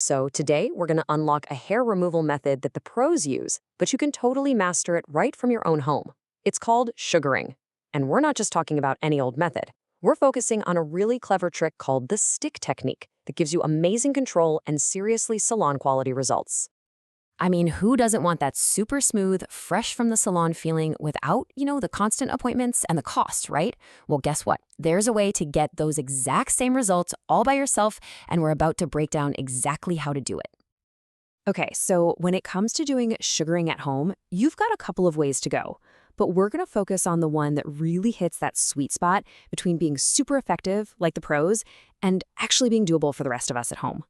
So today, we're going to unlock a hair removal method that the pros use, but you can totally master it right from your own home. It's called sugaring. And we're not just talking about any old method. We're focusing on a really clever trick called the stick technique that gives you amazing control and seriously salon quality results. I mean, who doesn't want that super smooth, fresh from the salon feeling without, the constant appointments and the cost, right? Well, guess what? There's a way to get those exact same results all by yourself, and we're about to break down exactly how to do it. Okay, so when it comes to doing sugaring at home, you've got a couple of ways to go. But we're going to focus on the one that really hits that sweet spot between being super effective, like the pros, and actually being doable for the rest of us at home.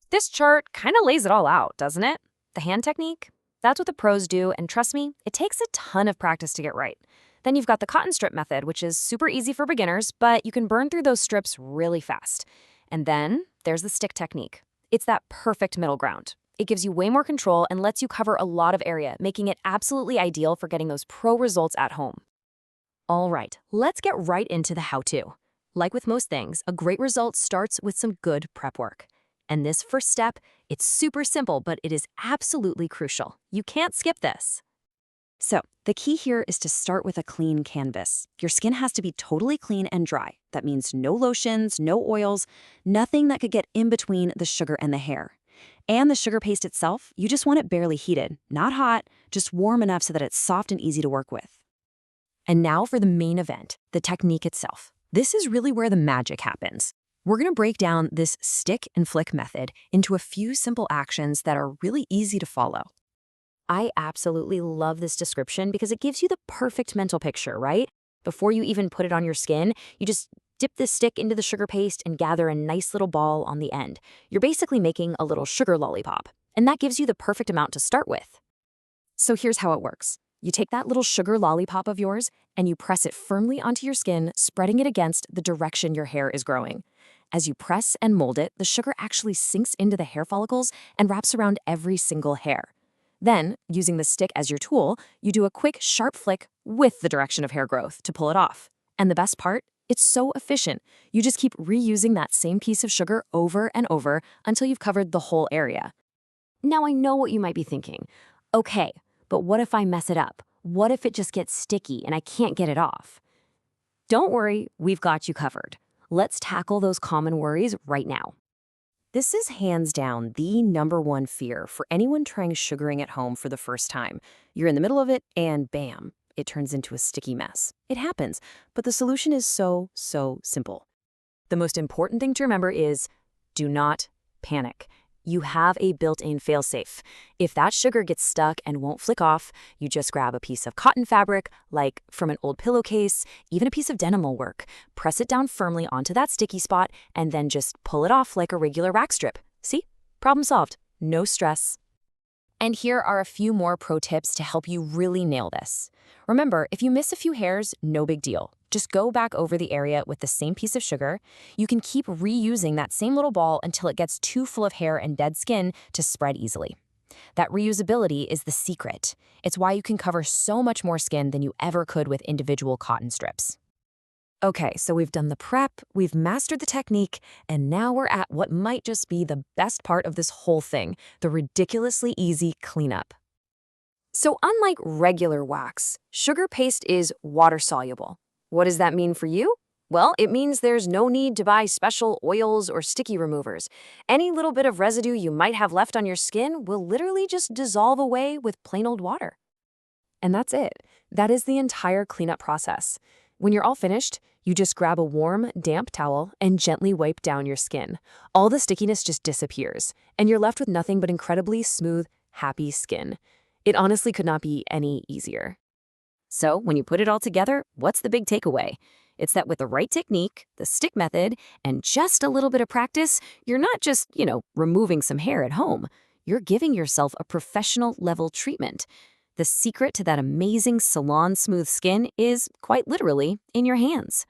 This chart kind of lays it all out, doesn't it? The hand technique? That's what the pros do, and trust me, it takes a ton of practice to get right. Then you've got the cotton strip method, which is super easy for beginners, but you can burn through those strips really fast. And then there's the stick technique. It's that perfect middle ground. It gives you way more control and lets you cover a lot of area, making it absolutely ideal for getting those pro results at home. All right, let's get right into the how-to. Like with most things, a great result starts with some good prep work. And this first step, it's super simple, but it is absolutely crucial. You can't skip this. So, the key here is to start with a clean canvas. Your skin has to be totally clean and dry. That means no lotions, no oils, nothing that could get in between the sugar and the hair. And the sugar paste itself, you just want it barely heated, not hot, just warm enough so that it's soft and easy to work with. And now for the main event, the technique itself. This is really where the magic happens. We're going to break down this stick and flick method into a few simple actions that are really easy to follow. I absolutely love this description because it gives you the perfect mental picture, right? Before you even put it on your skin, you just dip this stick into the sugar paste and gather a nice little ball on the end. You're basically making a little sugar lollipop, and that gives you the perfect amount to start with. So here's how it works. You take that little sugar lollipop of yours and you press it firmly onto your skin, spreading it against the direction your hair is growing. As you press and mold it, the sugar actually sinks into the hair follicles and wraps around every single hair. Then, using the stick as your tool, you do a quick, sharp flick with the direction of hair growth to pull it off. And the best part? It's so efficient. You just keep reusing that same piece of sugar over and over until you've covered the whole area. Now, I know what you might be thinking. Okay, but what if I mess it up? What if it just gets sticky and I can't get it off? Don't worry, we've got you covered. Let's tackle those common worries right now. This is hands down the number one fear for anyone trying sugaring at home for the first time. You're in the middle of it and bam, it turns into a sticky mess. It happens, but the solution is so simple. The most important thing to remember is do not panic. You have a built-in failsafe. If that sugar gets stuck and won't flick off, you just grab a piece of cotton fabric, like from an old pillowcase, even a piece of denim will work. Press it down firmly onto that sticky spot, and then just pull it off like a regular rack strip. See? Problem solved. No stress. And here are a few more pro tips to help you really nail this. Remember, if you miss a few hairs, no big deal. Just go back over the area with the same piece of sugar. You can keep reusing that same little ball until it gets too full of hair and dead skin to spread easily. That reusability is the secret. It's why you can cover so much more skin than you ever could with individual cotton strips. Okay, so we've done the prep, we've mastered the technique, and now we're at what might just be the best part of this whole thing, the ridiculously easy cleanup. So unlike regular wax, sugar paste is water-soluble. What does that mean for you? Well, it means there's no need to buy special oils or sticky removers. Any little bit of residue you might have left on your skin will literally just dissolve away with plain old water. And that's it. That is the entire cleanup process. When you're all finished, you just grab a warm, damp towel and gently wipe down your skin. All the stickiness just disappears, and you're left with nothing but incredibly smooth, happy skin. It honestly could not be any easier. So when you put it all together, what's the big takeaway? It's that with the right technique, the stick method, and just a little bit of practice, you're not just, removing some hair at home. You're giving yourself a professional level treatment. The secret to that amazing salon smooth skin is quite literally in your hands.